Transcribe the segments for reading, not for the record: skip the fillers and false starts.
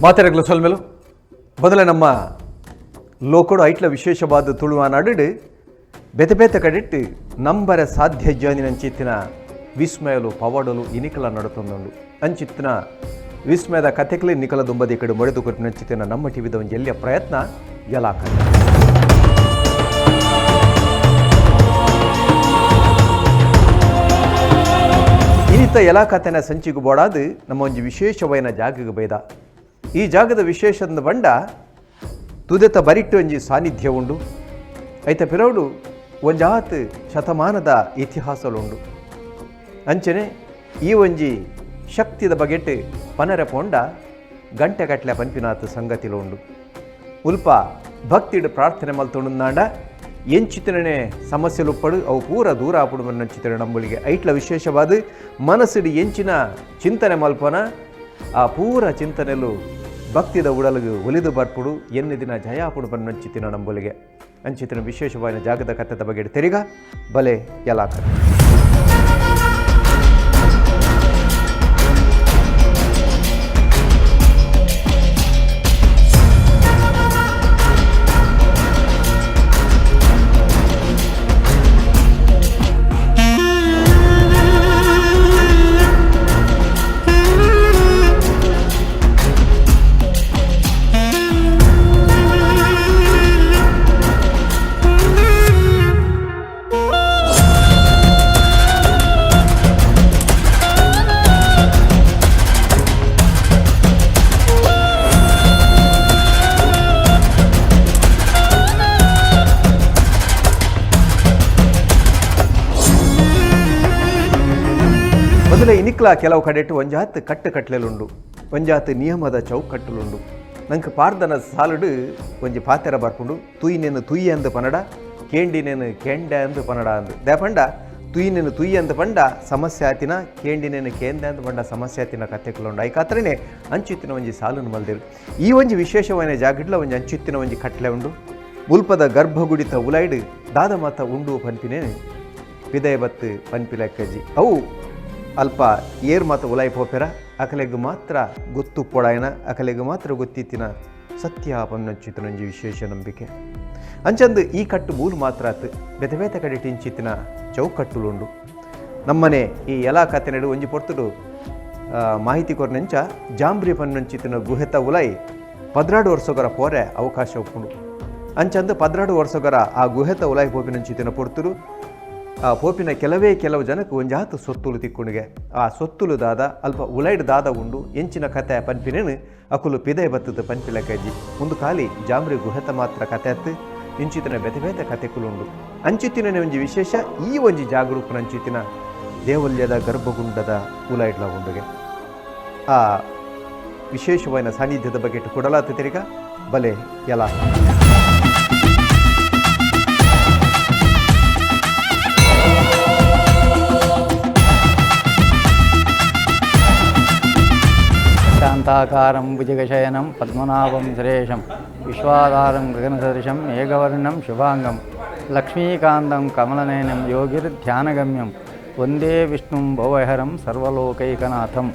ಮಾತೆರಗಲು ಸೊಲ್ಮೆಲು ಬದಲ ನಮ್ಮ ಲೋಕಡು ಐಟ್ಲ ವಿಶೇಷವಾದ ತುಳುವ ನಡುಡು ಬೆತೆ ಬೆತೆ ಕಡಿಟ್ಟು ನಂಬರ ಸಾಧ್ಯ ಜಾನಿನಂಚಿತ್ತಿನ ವಿಸ್ಮಯಲು ಪವಾಡಲು ಇನಿಕಲ ನಡುತ್ತೊಂದುಂಡು ಅಂಚಿತ್ತಿನ ವಿಸ್ಮಯದ ಕಥೆಗಳೇ ನಿಕಲ ದುಂಬದಿ ಕಡೆ ಮೊಳೆದು ಕೊಟ್ಟಿನಂಚಿತ್ತಿನ ನಮ್ಮ ಟಿವಿದ ಒಂದು ಎಲ್ಲಿಯ ಪ್ರಯತ್ನ ಯಲಾಕ ಇನಿತ ಯಲಾಕತೆನ ಸಂಚಿಗು ಬೋಡಾದು ನಮ್ಮ ಒಂದು ವಿಶೇಷವೈನ ಜಾಗಗೆ ಬೈದ ಈ ಜಾಗದ ವಿಶೇಷದ ಬಂಡ ತುದೆತ ಬರಿಟ್ಟು ಒಂಜಿ ಸಾನ್ನಿಧ್ಯ ಉಂಡು ಐತ ಪಿರೌಡು ಒಂಜಾತ್ ಶತಮಾನದ ಇತಿಹಾಸಲುಂಡು ಅಂಚನೆ ಈ ಒಂಜಿ ಶಕ್ತಿದ ಬಗೆಟ್ ಪನರೆ ಪೋಂಡ ಗಂಟೆಗಟ್ಟಲೆ ಪಂಪಿನಾಥ ಸಂಗತಿಲು ಉಂಡು ಉಲ್ಪ ಭಕ್ತಿಡ್ ಪ್ರಾರ್ಥನೆ ಮಲ್ತೊಂಡುಂದಾಂಡ ಎಂಚಿತನೇ ಸಮಸ್ಯೆಲು ಉಪ್ಪಡು ಅವು ಪೂರ ದೂರ ಆಪುಡು ಮನ್ನಂಚಿತನೆ ನಂಬುಳಿಗೆ ಐಟ್ಲ ವಿಶೇಷವಾದ ಮನಸ್ಸಿಡಿ ಎಂಚಿನ ಚಿಂತನೆ ಮಲ್ಪನ ಆ ಪೂರ ಚಿಂತನೆಲು ಭಕ್ತಿದ ಉಡಲಿಗೆ ಒಲಿದು ಬರ್ಪುಡು ಎನ್ನು ದಿನ ಜಯಾಪುಡು ಬನ್ನಂಚಿತಿನ ನಂಬುಲಿಗೆ ಅಂಚಿತಿನ ವಿಶೇಷವಾದ ಜಾಗದ ಕಥೆದ ಬಗ್ಗೆ ತೆರಿಗ ಬಲೆ ಯಲಾಕ ಮೊದಲೇ ಇನಿಕ್ಲ ಕೆಲವು ಕಡೆಟ್ಟು ಒಂಜಾತ್ ಕಟ್ಟಲೆಲುಂಡು ಒಂಜಾತ್ ನಿಯಮದ ಚೌಕಟ್ಟುಲುಂಡು ನಂಗೆ ಪಾರ್ದನ ಸಾಲುಡು ಒಂಜಿ ಪಾತೆರ ಬರ್ಪುಂಡು ತುಯ್ನೇನು ತುಯ್ಯ ಅಂದು ಪನಡ ಕೇಂಡಿನೇನು ಕೆಂಡೆ ಅಂದು ಪನಡ ಅಂದು ದೇಪಂಡ ತುಯ್ನೇನು ತುಯ್ಯ ಅಂದು ಪಂಡ ಸಮಸ್ಯೆ ಆತಿನ ಕೇಂಡಿನೇನು ಕೇಂದೆ ಅಂದು ಪಂಡ ಸಮಸ್ಯೆ ಆತಿನ ಕಥೆಗಳುಂಡು ಐಕಾತ್ರನೇ ಅಂಚಿತ್ತಿನ ಒಂಜಿ ಸಾಲನ್ನು ಮಲ್ದೇರು ಈ ಒಂಜಿ ವಿಶೇಷವಾದ ಜಾಗಿಡ್ಲ ಒಂಜಿ ಅಂಚಿತ್ತಿನ ಒಂಜಿ ಕಟ್ಲೆ ಉಂಡು ಮುಲ್ಪದ ಗರ್ಭಗುಡಿತ ಉಲೈಡು ದಾದ ಮಾತ ಉಂಡು ಪನ್ಪಿನೇ ವಿದಯ ಬತ್ತು ಪನ್ಪಿಲೆಕ್ಕಜಿ ಅವು ಅಲ್ಪ ಏರ್ ಮಾತ್ರ ಉಲಾಯಿ ಪೋಪೆರ ಅಕಲೆಗೆ ಮಾತ್ರ ಗೊತ್ತು ಪೊಡಾಯನ ಅಕಲೆಗೆ ಮಾತ್ರ ಗೊತ್ತಿತ್ತಿನ ಸತ್ಯ ಪನ್ನಂಚಿತ್ತಿನೊಂಜಿ ವಿಶೇಷ ನಂಬಿಕೆ ಅಂಚಂದು ಈ ಕಟ್ಟು ಮೂಲು ಮಾತ್ರ ಆತು ಬೆತೆ ಬೆತೆ ಕಡೆ ಟಿಂಚಿತ್ತಿನ ಚೌಕಟ್ಟುಲುಂಡು ನಮ್ಮನೆ ಈ ಎಲ್ಲ ಕತೆ ನಡು ಒಂಜಿ ಪೊರ್ತುಡು ಮಾಹಿತಿ ಕೊರ್ನೆಂಚ ಜಾಂಬ್ರಿ ಪನ್ನಂಚಿತ್ತಿನ ಗುಹೆತ ಉಲಾಯಿ 16 ವರ್ಷಗರ ಪೋರೆ ಅವಕಾಶ ಒಪ್ಪುಂಡು ಅಂಚಂದು 16 ವರ್ಷಗರ ಆ ಗುಹೆತ ಉಲಾಯಿ ಪೋಪಿನಂಚಿತ್ತಿನ ಪೊರ್ತುಡು ಆ ಪೋಪಿನ ಕೆಲವು ಜನಕ್ಕೆ ಒಂಜಾತು ಸೊತ್ತುಲು ತಿಕ್ಕುಣಿಗೆ ಆ ಸೊತ್ತುಲು ದಾದ ಅಲ್ಪ ಉಲೈಡ್ ದಾದ ಉಂಡು ಎಂಚಿನ ಕತೆ ಪನ್ಪಿನೇನು ಅಕುಲು ಪಿದೆ ಬತ್ತದ ಪನ್ಪಿಲಕಜ್ಜಿ ಒಂದು ಖಾಲಿ ಜಾಂಬ್ರಿ ಗುಹೆತ ಮಾತ್ರ ಕತೆ ಅತ್ತು ಇಂಚಿತಿನ ಬೆತೆ ಬೆತೆ ಕತೆಕುಲುಂಡು ಅಂಚಿತ್ತಿನ ಒಂಜಿ ವಿಶೇಷ ಈ ಒಂಜಿ ಜಾಗರೂಪನ ಅಂಚಿತ್ತಿನ ದೇವಲ್ಯದ ಗರ್ಭಗುಂಡದ ಉಲೈಡ್ಲ ಉಂಡುಗೆ ಆ ವಿಶೇಷವಾದ ಸಾನ್ನಿಧ್ಯದ ಬಗ್ಗೆ ಕೊಡಲಾತ ತಿರುಗ ಬಲೆ ಎಲ್ಲ ಶಾಂತಾಕಾರಂ ಭುಜಗಶಯನಂ ಪದ್ಮನಾಭಂ ಸುರೇಶಂ ವಿಶ್ವಾಧಾರಂ ಗಗನಸದೃಶಂ ಮೇಘವರ್ಣಂ ಶುಭಾಂಗಂ ಲಕ್ಷ್ಮೀಕಾಂತಂ ಕಮಲನಯನಂ ಯೋಗಿರ್ಧ್ಯಾನಗಮ್ಯಂ ವಂದೇ ವಿಷ್ಣುಂ ಭವಹರಂ ಸರ್ವಲೋಕೈಕನಾಥಂ.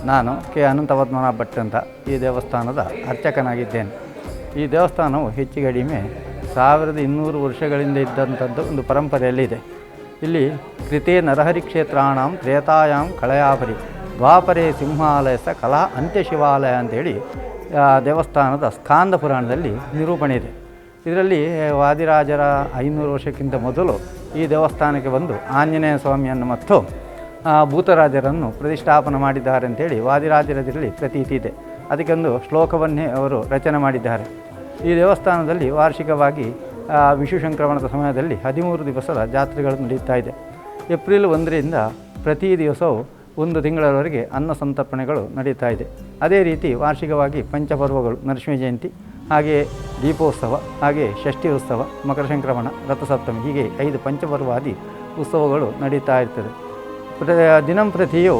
ನಾನು ಕೆ ಅನಂತಪದ್ಮನಾಭ ಭಟ್ ಅಂತ ಈ ದೇವಸ್ಥಾನದ ಅರ್ಚಕನಾಗಿದ್ದೇನೆ. ಈ ದೇವಸ್ಥಾನವು ಹೆಚ್ಚು ಕಡಿಮೆ 1200 ವರ್ಷಗಳಿಂದ ಇದ್ದಂಥದ್ದು ಒಂದು ಪರಂಪರೆಯಲ್ಲಿದೆ. ಇಲ್ಲಿ ಕೃತೇ ನರಹರಿ ಕ್ಷೇತ್ರಾಣಂ ತ್ರೇತಾಯಾಂ ಕಳಯಾಪರಿ ದ್ವಾಪರೇ ಸಿಂಹಾಲಯಸ ಕಲಾ ಅಂತ್ಯಶಿವಾಲಯ ಅಂಥೇಳಿ ದೇವಸ್ಥಾನದ ಸ್ಕಾಂದ ಪುರಾಣದಲ್ಲಿ ನಿರೂಪಣೆ ಇದೆ. ಇದರಲ್ಲಿ ವಾದಿರಾಜರ 500 ವರ್ಷಕ್ಕಿಂತ ಮೊದಲು ಈ ದೇವಸ್ಥಾನಕ್ಕೆ ಬಂದು ಆಂಜನೇಯ ಸ್ವಾಮಿಯನ್ನು ಮತ್ತು ಭೂತರಾಜರನ್ನು ಪ್ರತಿಷ್ಠಾಪನೆ ಮಾಡಿದ್ದಾರೆ ಅಂತೇಳಿ ವಾದಿರಾಜರದಲ್ಲಿ ಪ್ರತೀತಿ ಇದೆ. ಅದಕ್ಕೊಂದು ಶ್ಲೋಕವನ್ನೇ ಅವರು ರಚನೆ ಮಾಡಿದ್ದಾರೆ. ಈ ದೇವಸ್ಥಾನದಲ್ಲಿ ವಾರ್ಷಿಕವಾಗಿ ವಿಷು ಸಂಕ್ರಮಣದ ಸಮಯದಲ್ಲಿ 13 ದಿವಸದ ಜಾತ್ರೆಗಳು ನಡೆಯುತ್ತಾ ಇದೆ. ಏಪ್ರಿಲ್ 1ರಿಂದ ಪ್ರತಿ ದಿವಸವೂ 1 ತಿಂಗಳವರೆಗೆ ಅನ್ನ ಸಂತರ್ಪಣೆಗಳು ನಡೀತಾ ಇದೆ. ಅದೇ ರೀತಿ ವಾರ್ಷಿಕವಾಗಿ ಪಂಚಪರ್ವಗಳು, ನರಸಿಂಹ ಜಯಂತಿ, ಹಾಗೆಯೇ ದೀಪೋತ್ಸವ, ಹಾಗೆಯೇ ಷಷ್ಠಿ ಉತ್ಸವ, ಮಕರ ಸಂಕ್ರಮಣ, ರಥಸಪ್ತಮಿ, ಹೀಗೆ 5 ಪಂಚಪರ್ವಾದಿ ಉತ್ಸವಗಳು ನಡೀತಾ ಇರ್ತದೆ. ದಿನಂಪ್ರತಿಯೂ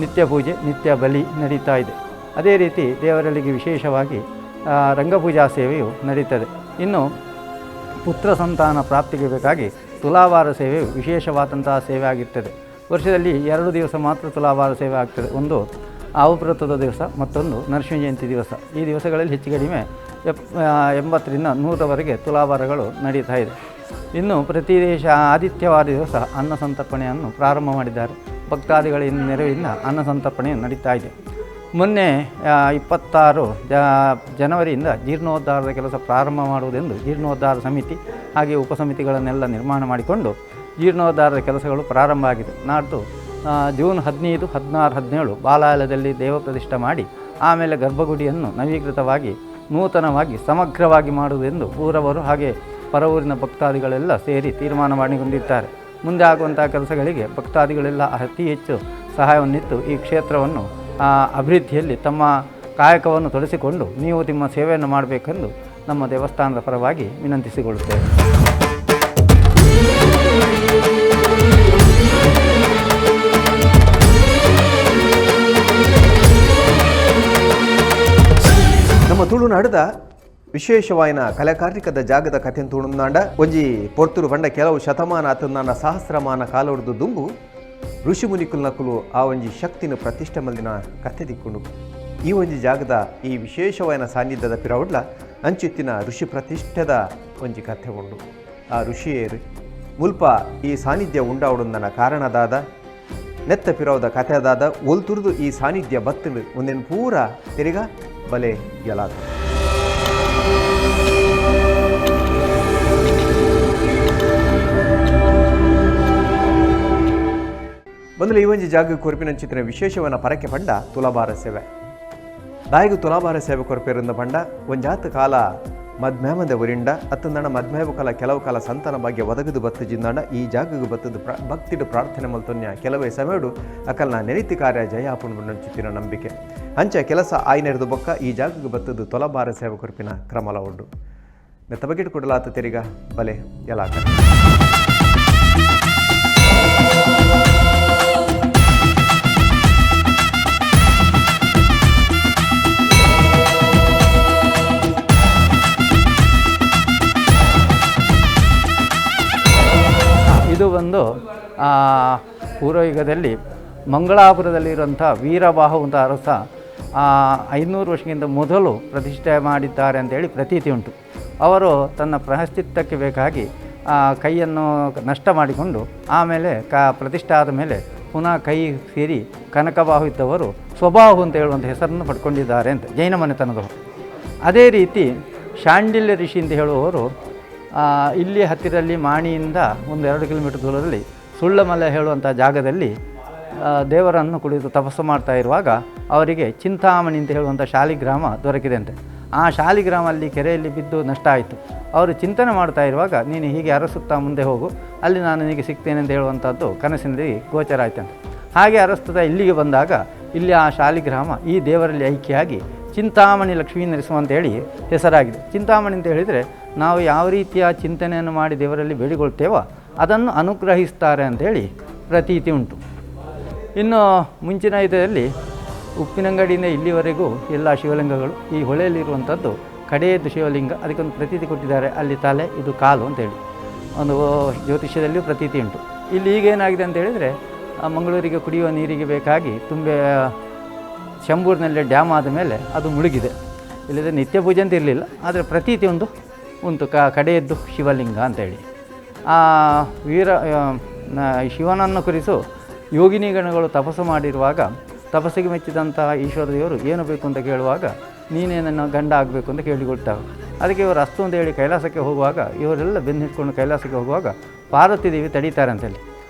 ನಿತ್ಯ ಪೂಜೆ, ನಿತ್ಯ ಬಲಿ ನಡೀತಾ ಇದೆ. ಅದೇ ರೀತಿ ದೇವರಲ್ಲಿಗೆ ವಿಶೇಷವಾಗಿ ರಂಗಪೂಜಾ ಸೇವೆಯು ನಡೀತದೆ. ಇನ್ನು ಪುತ್ರ ಸಂತಾನ ಪ್ರಾಪ್ತಿಗೆ ಬೇಕಾಗಿ ತುಲಾಭಾರ ಸೇವೆಯು ವಿಶೇಷವಾದಂತಹ ಸೇವೆ ಆಗಿರ್ತದೆ. ವರ್ಷದಲ್ಲಿ 2 ದಿವಸ ಮಾತ್ರ ತುಲಾಭಾರ ಸೇವೆ ಆಗ್ತದೆ. ಒಂದು ಆವುವ್ರತದ ದಿವಸ ಮತ್ತೊಂದು ನರಸಿಂಹ ಜಯಂತಿ ದಿವಸ. ಈ ದಿವಸಗಳಲ್ಲಿ ಹೆಚ್ಚು ಕಡಿಮೆ 80ರಿಂದ 100ರವರೆಗೆ ತುಲಾಭಾರಗಳು ನಡೀತಾ ಇದೆ. ಇನ್ನು ಪ್ರತಿ ಆದಿತ್ಯವಾರ ದಿವಸ ಅನ್ನ ಸಂತರ್ಪಣೆಯನ್ನು ಪ್ರಾರಂಭ ಮಾಡಿದ್ದಾರೆ. ಭಕ್ತಾದಿಗಳ ನೆರವಿನಿಂದ ಅನ್ನ ಸಂತರ್ಪಣೆ ನಡೀತಾ ಇದೆ. ಮೊನ್ನೆ 26 ಜನವರಿಯಿಂದ ಜೀರ್ಣೋದ್ಧಾರದ ಕೆಲಸ ಪ್ರಾರಂಭ ಮಾಡುವುದೆಂದು ಜೀರ್ಣೋದ್ಧಾರ ಸಮಿತಿ ಹಾಗೆ ಉಪಸಮಿತಿಗಳನ್ನೆಲ್ಲ ನಿರ್ಮಾಣ ಮಾಡಿಕೊಂಡು ಜೀರ್ಣೋದ್ಧಾರದ ಕೆಲಸಗಳು ಪ್ರಾರಂಭ ಆಗಿದೆ. ನಾಡ್ದು ಜೂನ್ 15, 16, 17 ಬಾಲಾಲಯದಲ್ಲಿ ದೇವ ಪ್ರತಿಷ್ಠೆ ಮಾಡಿ ಆಮೇಲೆ ಗರ್ಭಗುಡಿಯನ್ನು ನವೀಕೃತವಾಗಿ ನೂತನವಾಗಿ ಸಮಗ್ರವಾಗಿ ಮಾಡುವುದೆಂದು ಊರವರು ಹಾಗೆ ಪರವೂರಿನ ಭಕ್ತಾದಿಗಳೆಲ್ಲ ಸೇರಿ ತೀರ್ಮಾನ ಮಾಡಿಕೊಂಡಿದ್ದಾರೆ. ಮುಂದೆ ಆಗುವಂಥ ಕೆಲಸಗಳಿಗೆ ಭಕ್ತಾದಿಗಳೆಲ್ಲ ಅತಿ ಹೆಚ್ಚು ಸಹಾಯವನ್ನಿತ್ತು ಈ ಕ್ಷೇತ್ರವನ್ನು ಅಭಿವೃದ್ಧಿಯಲ್ಲಿ ತಮ್ಮ ಕಾಯಕವನ್ನು ತೊಡಗಿಸಿಕೊಂಡು ನೀವು ನಿಮ್ಮ ಸೇವೆಯನ್ನು ಮಾಡಬೇಕೆಂದು ನಮ್ಮ ದೇವಸ್ಥಾನದ ಪರವಾಗಿ ವಿನಂತಿಸಿಕೊಳ್ಳುತ್ತೇವೆ. ನಮ್ಮ ತುಳುನಾಡದ ವಿಶೇಷವಾಯಿನ ಕಲಾಕಾರ್ಣಿಕದ ಜಾಗದ ಕಥೆಯನ್ನು ತುಳುನಾಡ ಒಂಜಿ ಪೊರ್ತುರು ಬಂಡ ಕೆಲವು ಶತಮಾನ ಆತನ ಸಹಸ್ರಮಾನ ಕಾಲೊಡ್ದು ದುಂಬು ಋಷಿ ಮುನಿಕುಲ್ನಕುಲು ಆ ಒಂಜಿ ಶಕ್ತಿನ ಪ್ರತಿಷ್ಠೆ ಮಲ್ದಿನ ಕಥೆ ದಿಕ್ಕೊಂಡು ಈ ಒಂಜಿ ಜಾಗದ ಈ ವಿಶೇಷವಾಯಿನ ಸಾನ್ನಿಧ್ಯದ ಪಿರವುಡ್ಲ ಅಂಚಿತ್ತಿನ ಋಷಿ ಪ್ರತಿಷ್ಠೆದ ಒಂಜಿ ಕಥೆ ಉಂಡು. ಆ ಋಷಿಯೇರು ಮುಲ್ಪ ಈ ಸಾನ್ನಿಧ್ಯ ಉಂಡಾವುಡಂದನ ಕಾರಣದಾದ ನೆತ್ತ ಪಿರವದ ಕಥೆದಾದ ಒಲ್ತುರ್ದು ಈ ಸಾನ್ನಿಧ್ಯ ಬತ್ತಲು ಒಂದೇನು ಪೂರ ತಿರುಗ ಬಲೆ ಗೆಲಾದ. ಬಂದಲು ಈ ಒಂಜಿ ಜಾಗ ಕೊರಪಿನಂಚಿತ್ತಿನ ವಿಶೇಷವನ್ನ ಪರಕೆ ಪಂಡ ತುಲಾಭಾರ ಸೇವೆ ದಾಯಿಗು ತುಲಾಭಾರ ಸೇವೆ ಕೊರಪಿರಿಂದ ಪಂಡ ಒಂಜಾತ ಕಾಲ ಮದ್ಮೇಮದ ಉರಿಂಡ ಅತ್ತಂದಣ ಮದ್ಮೇವ ಕಾಲ ಕೆಲವು ಕಾಲ ಸಂತಾನ ಭಾಗ್ಯ ಒದಗದು ಬತ್ತು ಜಿಂದಾಂಡ ಈ ಜಾಗಕ್ಕೆ ಬತ್ತದು ಭಕ್ತಿಡು ಪ್ರಾರ್ಥನೆ ಮಲ್ತೊನ್ಯ ಕೆಲವೇ ಸಮಯಡು ಅಕಲ್ನ ನೆರಿತಿ ಕಾರ್ಯ ಜಯಾಪುಣ್ಚಿತ್ತಿನ ನಂಬಿಕೆ ಅಂಚ ಕೆಲಸ ಆಯ್ನೆರೆದು ಬೊಕ್ಕ ಈ ಜಾಗಕ್ಕೆ ಬತ್ತದು ತುಲಾಭಾರ ಸೇವೆ ಕೊರಪಿನ ಕ್ರಮಲ ಉಂಡು. ನೆತ್ತ ಬಗೆಟ್ ಕೊಡಲಾತ ತೆರಿಗ ಬಲೆ ಎಲ್ಲ ಇದು ಒಂದು ಪೂರ್ವಯುಗದಲ್ಲಿ ಮಂಗಳಾಪುರದಲ್ಲಿರುವಂಥ ವೀರಬಾಹು ಅಂತ ಅರಸ 500 ವರ್ಷಕ್ಕಿಂತ ಮೊದಲು ಪ್ರತಿಷ್ಠೆ ಮಾಡಿದ್ದಾರೆ ಅಂತೇಳಿ ಪ್ರತೀತಿ ಉಂಟು. ಅವರು ತನ್ನ ಪ್ರಾಯಶ್ಚಿತ್ತಕ್ಕೆ ಬೇಕಾಗಿ ಕೈಯನ್ನು ನಷ್ಟ ಮಾಡಿಕೊಂಡು ಆಮೇಲೆ ಪ್ರತಿಷ್ಠೆ ಆದ ಮೇಲೆ ಪುನಃ ಕೈ ಸೇರಿ ಕನಕಬಾಹು ಇದ್ದವರು ಸ್ವಬಾಹು ಅಂತ ಹೇಳುವಂಥ ಹೆಸರನ್ನು ಪಡ್ಕೊಂಡಿದ್ದಾರೆ ಅಂತ ಜೈನ ಮನೆತನದವರು. ಅದೇ ರೀತಿ ಶಾಂಡಿಲ್ಯ ಋಷಿ ಅಂತ ಹೇಳುವವರು ಇಲ್ಲಿ ಹತ್ತಿರಲ್ಲಿ ಮಾಣಿಯಿಂದ 1-2 ಕಿಲೋಮೀಟರ್ ದೂರದಲ್ಲಿ ಸುಳ್ಳಮಲೆ ಹೇಳುವಂಥ ಜಾಗದಲ್ಲಿ ದೇವರನ್ನು ಕುಳಿತು ತಪಸ್ಸು ಮಾಡ್ತಾ ಇರುವಾಗ ಅವರಿಗೆ ಚಿಂತಾಮಣಿ ಅಂತ ಹೇಳುವಂಥ ಶಾಲಿಗ್ರಾಮ ದೊರಕಿದೆ ಅಂತೆ. ಆ ಶಾಲಿಗ್ರಾಮ ಅಲ್ಲಿ ಕೆರೆಯಲ್ಲಿ ಬಿದ್ದು ನಷ್ಟ ಆಯಿತು. ಅವರು ಚಿಂತನೆ ಮಾಡ್ತಾ ಇರುವಾಗ ನೀನು ಹೀಗೆ ಅರಸುತ್ತಾ ಮುಂದೆ ಹೋಗು, ಅಲ್ಲಿ ನಾನು ನಿನಗೆ ಸಿಗ್ತೇನೆ ಅಂತ ಹೇಳುವಂಥದ್ದು ಕನಸಿನಲ್ಲಿ ಗೋಚರ ಆಯ್ತಂತೆ. ಹಾಗೆ ಅರಸ್ತುತ್ತಾ ಇಲ್ಲಿಗೆ ಬಂದಾಗ ಇಲ್ಲಿ ಆ ಶಾಲಿಗ್ರಾಮ ಈ ದೇವರಲ್ಲಿ ಐಕ್ಯಾಗಿ ಚಿಂತಾಮಣಿ ಲಕ್ಷ್ಮೀ ನರಸಿಂಹ ಅಂತೇಳಿ ಹೆಸರಾಗಿದೆ. ಚಿಂತಾಮಣಿ ಅಂತ ಹೇಳಿದರೆ ನಾವು ಯಾವ ರೀತಿಯ ಚಿಂತನೆಯನ್ನು ಮಾಡಿ ದೇವರಲ್ಲಿ ಬೇಡಿಕೊಳ್ತೇವೋ ಅದನ್ನು ಅನುಗ್ರಹಿಸ್ತಾರೆ ಅಂಥೇಳಿ ಪ್ರತೀತಿ ಉಂಟು. ಇನ್ನು ಮುಂಚಿನ ಇದರಲ್ಲಿ ಉಪ್ಪಿನಂಗಡಿಯಿಂದ ಇಲ್ಲಿವರೆಗೂ ಎಲ್ಲ ಶಿವಲಿಂಗಗಳು ಈ ಹೊಳೆಯಲ್ಲಿರುವಂಥದ್ದು ಕಡೆಯದ್ದು ಶಿವಲಿಂಗ. ಅದಕ್ಕೊಂದು ಪ್ರತೀತಿ ಕೊಟ್ಟಿದ್ದಾರೆ, ಅಲ್ಲಿ ತಲೆ ಇದು ಕಾಲು ಅಂತೇಳಿ ಒಂದು ಜ್ಯೋತಿಷ್ಯದಲ್ಲಿಯೂ ಪ್ರತೀತಿ ಉಂಟು. ಇಲ್ಲಿ ಈಗೇನಾಗಿದೆ ಅಂತ ಹೇಳಿದರೆ ಮಂಗಳೂರಿಗೆ ಕುಡಿಯುವ ನೀರಿಗೆ ಬೇಕಾಗಿ ತುಂಬೆ ಶಂಭೂರಿನಲ್ಲಿ ಡ್ಯಾಮ್ ಆದ ಮೇಲೆ ಅದು ಮುಳುಗಿದೆ. ಇಲ್ಲದೆ ನಿತ್ಯ ಪೂಜೆ ಅಂತ ಇರಲಿಲ್ಲ, ಆದರೆ ಪ್ರತೀತಿ ಉಂಟು ಕಡೆಯದ್ದು ಶಿವಲಿಂಗ ಅಂತೇಳಿ. ಆ ಶಿವನನ್ನು ಕುರಿತು ಯೋಗಿನಿ ಗಣಗಳು ತಪಸ್ಸು ಮಾಡಿರುವಾಗ ತಪಸ್ಸಿಗೆ ಮೆಚ್ಚಿದಂಥ ಈಶ್ವರ ದೇವರು ಏನು ಬೇಕು ಅಂತ ಕೇಳುವಾಗ ನೀನೇ ನನ್ನ ಗಂಡ ಆಗಬೇಕು ಅಂತ ಕೇಳಿಕೊಳ್ತಾವೆ. ಅದಕ್ಕೆ ಇವರು ಅಸ್ತು ಅಂತ ಹೇಳಿ ಕೈಲಾಸಕ್ಕೆ ಹೋಗುವಾಗ ಇವರೆಲ್ಲ ಬೆನ್ನು ಹಿಡ್ಕೊಂಡು ಕೈಲಾಸಕ್ಕೆ ಹೋಗುವಾಗ ಪಾರ್ವತಿ ದೇವಿ ತಡೀತಾರೆ ಅಂತೇಳಿ.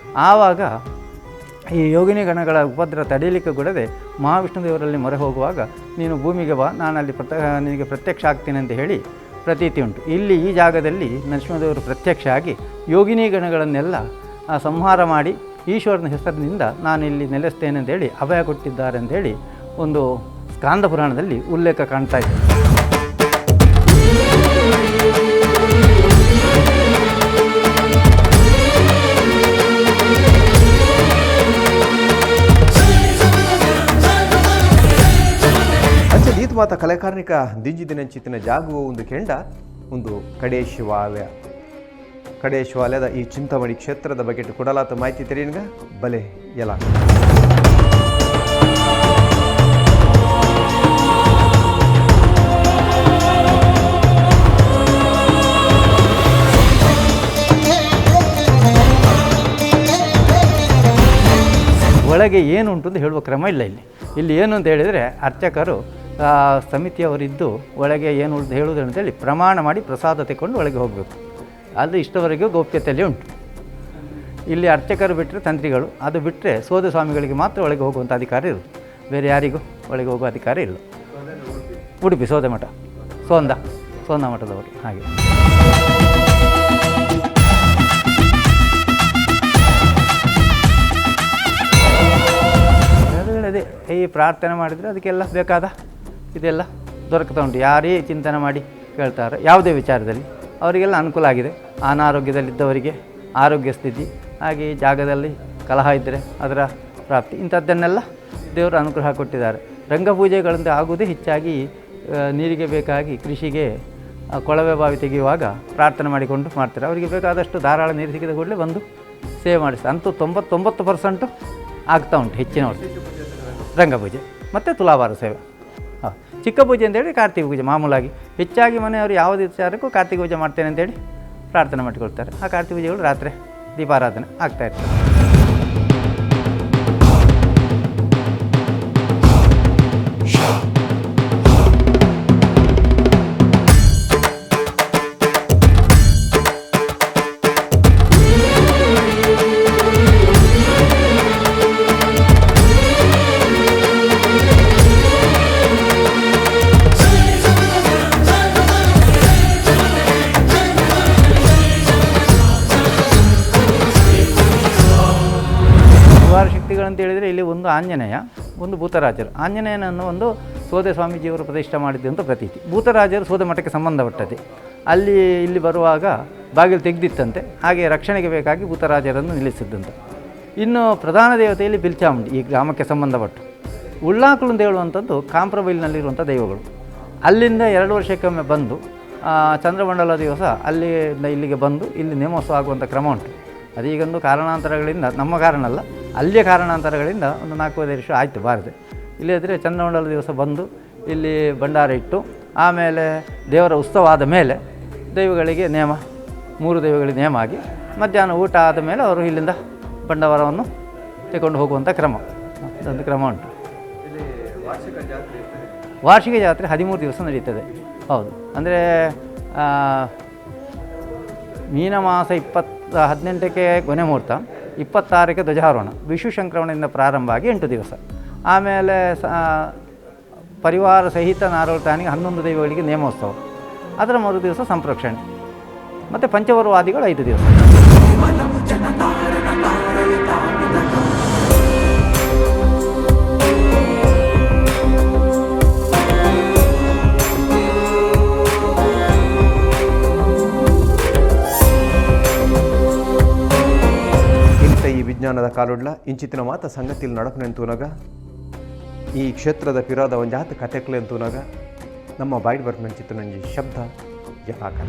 ಆವಾಗ ಈ ಯೋಗಿನಿ ಗಣಗಳ ಉಪದ್ರ ತಡೆಯಲಿಕ್ಕೆ ಕೂಡದೆ ಮಹಾವಿಷ್ಣು ದೇವರಲ್ಲಿ ಮೊರೆ ಹೋಗುವಾಗ ನೀನು ಭೂಮಿಗೆ ಬಾ, ನಾನಲ್ಲಿ ನಿನಗೆ ಪ್ರತ್ಯಕ್ಷ ಆಗ್ತೇನೆ ಅಂತ ಹೇಳಿ ಪ್ರತೀತಿ ಉಂಟು. ಇಲ್ಲಿ ಈ ಜಾಗದಲ್ಲಿ ನರಸಿಂಹದೇವರು ಪ್ರತ್ಯಕ್ಷ ಆಗಿ ಯೋಗಿನಿ ಗಣಗಳನ್ನೆಲ್ಲ ಸಂಹಾರ ಮಾಡಿ ಈಶ್ವರನ ಹೆಸರಿನಿಂದ ನಾನು ಇಲ್ಲಿ ನೆಲೆಸ್ತೇನೆ ಅಂತೇಳಿ ಅಭಯ ಕೊಟ್ಟಿದ್ದಾರೆ ಅಂತೇಳಿ ಒಂದು ಸ್ಕಾಂದ ಪುರಾಣದಲ್ಲಿ ಉಲ್ಲೇಖ ಕಾಣ್ತಾ ಇದೆ. ದೀತ್ ಮಾತ ಕಲೆಕಾರ್ಣಿಕ ದಿಂಜಿದಿನಂಚಿತ್ತಿನ ಜಾಗುವ ಒಂದು ಕೆಂಡ ಒಂದು ಕಡೆ ಶಿವಾಲಯದ ಈ ಚಿಂತಾಮಣಿ ಕ್ಷೇತ್ರದ ಬಗ್ಗೆ ಕೊಡಲಾತ ಮಾಹಿತಿ ತೆರೀಗ ಬಲೆ ಎಲ್ಲ ಒಳಗೆ ಏನು ಉಂಟು ಅಂತ ಹೇಳುವ ಕ್ರಮ ಇಲ್ಲ ಇಲ್ಲಿ ಏನು ಅಂತ ಹೇಳಿದರೆ ಅರ್ಚಕರು ಸಮಿತಿಯವರಿದ್ದು ಒಳಗೆ ಏನು ಉಂಟು ಹೇಳುವುದು ಅಂತೇಳಿ ಪ್ರಮಾಣ ಮಾಡಿ ಪ್ರಸಾದ ತೆಕ್ಕೊಂಡು ಒಳಗೆ ಹೋಗಬೇಕು. ಅದು ಇಷ್ಟವರೆಗೂ ಗೌಪ್ಯತೆಯಲ್ಲಿ ಉಂಟು. ಇಲ್ಲಿ ಅರ್ಚಕರು ಬಿಟ್ಟರೆ ತಂತ್ರಿಗಳು, ಅದು ಬಿಟ್ಟರೆ ಸೋದ ಸ್ವಾಮಿಗಳಿಗೆ ಮಾತ್ರ ಒಳಗೆ ಹೋಗುವಂಥ ಅಧಿಕಾರ ಇರೋದು, ಬೇರೆ ಯಾರಿಗೂ ಒಳಗೆ ಹೋಗುವ ಅಧಿಕಾರ ಇಲ್ಲ. ಉಡುಪಿ ಸೋದೆ ಮಠ, ಸೋಂದ ಮಠದವರು ಹಾಗೆ. ಅದೇ ಈ ಪ್ರಾರ್ಥನೆ ಮಾಡಿದರೆ ಅದಕ್ಕೆಲ್ಲ ಬೇಕಾದ ಇದೆಲ್ಲ ದೊರಕ್ತಾ ಉಂಟು. ಯಾರೇ ಚಿಂತನೆ ಮಾಡಿ ಕೇಳ್ತಾರೆ ಯಾವುದೇ ವಿಚಾರದಲ್ಲಿ ಅವರಿಗೆಲ್ಲ ಅನುಕೂಲ ಆಗಿದೆ. ಅನಾರೋಗ್ಯದಲ್ಲಿದ್ದವರಿಗೆ ಆರೋಗ್ಯ ಸ್ಥಿತಿ, ಹಾಗೆ ಈ ಜಾಗದಲ್ಲಿ ಕಲಹ ಇದ್ದರೆ ಅದರ ಪ್ರಾಪ್ತಿ, ಇಂಥದ್ದನ್ನೆಲ್ಲ ದೇವರು ಅನುಗ್ರಹ ಕೊಟ್ಟಿದ್ದಾರೆ. ರಂಗಪೂಜೆಗಳಿಂದ ಆಗುವುದೇ ಹೆಚ್ಚಾಗಿ ನೀರಿಗೆ ಬೇಕಾಗಿ ಕೃಷಿಗೆ ಕೊಳವೆ ಬಾವಿ ತೆಗೆಯುವಾಗ ಪ್ರಾರ್ಥನೆ ಮಾಡಿಕೊಂಡು ಮಾಡ್ತಾರೆ. ಅವರಿಗೆ ಬೇಕಾದಷ್ಟು ಧಾರಾಳ ನೀರು ಸಿಕ್ಕಿದ ಕೂಡಲೇ ಬಂದು ಸೇವೆ ಮಾಡಿಸ್ತಾರೆ. ಅಂತೂ 99% ಆಗ್ತಾ ಉಂಟು ಹೆಚ್ಚಿನವರು ರಂಗಪೂಜೆ ಮತ್ತು ತುಲಾಭಾರ ಸೇವೆ. ಚಿಕ್ಕ ಪೂಜೆ ಅಂತೇಳಿ ಕಾರ್ತಿಕ ಪೂಜೆ ಮಾಮೂಲಾಗಿ. ಹೆಚ್ಚಾಗಿ ಮನೆಯವರು ಯಾವುದೇ ವಿಚಾರಕ್ಕೂ ಕಾರ್ತಿಕ ಪೂಜೆ ಮಾಡ್ತೇನೆ ಅಂತೇಳಿ ಪ್ರಾರ್ಥನೆ ಮಾಡಿಕೊಳ್ತಾರೆ. ಆ ಕಾರ್ತಿಕ ಪೂಜೆಗಳು ರಾತ್ರಿ ದೀಪಾರಾಧನೆ ಆಗ್ತಾಯಿರ್ತದೆ. ಶಕ್ತಿಗಳಂತ ಹೇಳಿದರೆ ಇಲ್ಲಿ ಒಂದು ಆಂಜನೇಯ, ಒಂದು ಭೂತರಾಜರು. ಆಂಜನೇಯನನ್ನು ಒಂದು ಸೋದೆ ಸ್ವಾಮೀಜಿಯವರು ಪ್ರತಿಷ್ಠೆ ಮಾಡಿದ್ದಂಥ ಪ್ರತೀತಿ. ಭೂತರಾಜರು ಸೋದೆ ಮಠಕ್ಕೆ ಸಂಬಂಧಪಟ್ಟದೆ. ಇಲ್ಲಿ ಬರುವಾಗ ಬಾಗಿಲು ತೆಗೆದಿತ್ತಂತೆ, ಹಾಗೆ ರಕ್ಷಣೆಗೆ ಬೇಕಾಗಿ ಭೂತರಾಜರನ್ನು ನಿಲ್ಲಿಸಿದ್ದಂತೆ. ಇನ್ನು ಪ್ರಧಾನ ದೇವತೆಯಲ್ಲಿ ಬಿಲ್ಚಾಮುಂಡಿ, ಈ ಗ್ರಾಮಕ್ಕೆ ಸಂಬಂಧಪಟ್ಟು. ಉಳ್ಳಾಕುಳು ಅಂತ ಹೇಳುವಂಥದ್ದು ಕಾಂಪ್ರಬೈಲ್ನಲ್ಲಿರುವಂಥ ದೈವಗಳು. ಅಲ್ಲಿಂದ 2 ವರ್ಷಕ್ಕೊಮ್ಮೆ ಬಂದು ಚಂದ್ರಮಂಡಲ ದಿವಸ ಅಲ್ಲಿಂದ ಇಲ್ಲಿಗೆ ಬಂದು ಇಲ್ಲಿ ನೇಮೋತ್ಸವ ಆಗುವಂಥ ಕ್ರಮ ಉಂಟು. ಅದೀಗೊಂದು ಕಾರಣಾಂತರಗಳಿಂದ, ನಮ್ಮ ಕಾರಣ ಅಲ್ಲ, ಅಲ್ಲಿಯ ಕಾರಣಾಂತರಗಳಿಂದ ಒಂದು 4-5 ವರ್ಷ ಆಯಿತು ಬಾರದೆ. ಇಲ್ಲಿದ್ದರೆ ಚಂದ್ರಮಂಡಲ ದಿವಸ ಬಂದು ಇಲ್ಲಿ ಭಂಡಾರ ಇಟ್ಟು, ಆಮೇಲೆ ದೇವರ ಉತ್ಸವ ಆದ ಮೇಲೆ ದೈವಗಳಿಗೆ ನೇಮ, 3 ದೈವಗಳಿಗೆ ನೇಮ ಆಗಿ ಮಧ್ಯಾಹ್ನ ಊಟ ಆದ ಮೇಲೆ ಅವರು ಇಲ್ಲಿಂದ ಬಂಡವಾರವನ್ನು ತಗೊಂಡು ಹೋಗುವಂಥ ಕ್ರಮ, ಅದೊಂದು ಕ್ರಮ ಉಂಟು. ವಾರ್ಷಿಕ ಜಾತ್ರೆ 13 ದಿವಸ ನಡೀತದೆ. ಹೌದು, ಅಂದರೆ ಮೀನ ಮಾಸ 18ಕ್ಕೆ ಕೊನೆ ಮುಹೂರ್ತ, 26ಕ್ಕೆ ಧ್ವಜಾರೋಹಣ, ವಿಷು ಸಂಕ್ರಮಣದಿಂದ ಪ್ರಾರಂಭ ಆಗಿ 8 ದಿವಸ. ಆಮೇಲೆ ಪರಿವಾರ ಸಹಿತ ನಾರೋಳ್ತಾನಿಗೆ 11 ದೈವಗಳಿಗೆ ನೇಮೋತ್ಸವ, ಅದರ ಮರು ದಿವಸ ಸಂಪ್ರೋಕ್ಷಣೆ, ಮತ್ತು ಪಂಚವರ್ವಾದಿಗಳು 5 ದಿವಸ. ಈ ವಿಜ್ಞಾನದ ಕಾಲುಡ್ಲ ಇಂಚಿತ್ತಿನ ಮಾತ ಸಂಗತಿಯಲ್ಲಿ ನಡಪನೆಂತೂನಾಗ ಈ ಕ್ಷೇತ್ರದ ಪಿರಾದ ಒಂಜಾತ ಕಥೆಕ್ಲೆ ಅಂತೂನಾಗ ನಮ್ಮ ಬಾಯ್ಡ್ ಬರ್ಮೆಂಟ್ ಚಿತ್ರ ನಂಜಿ ಶಬ್ದ ಜಲಾಕಲ.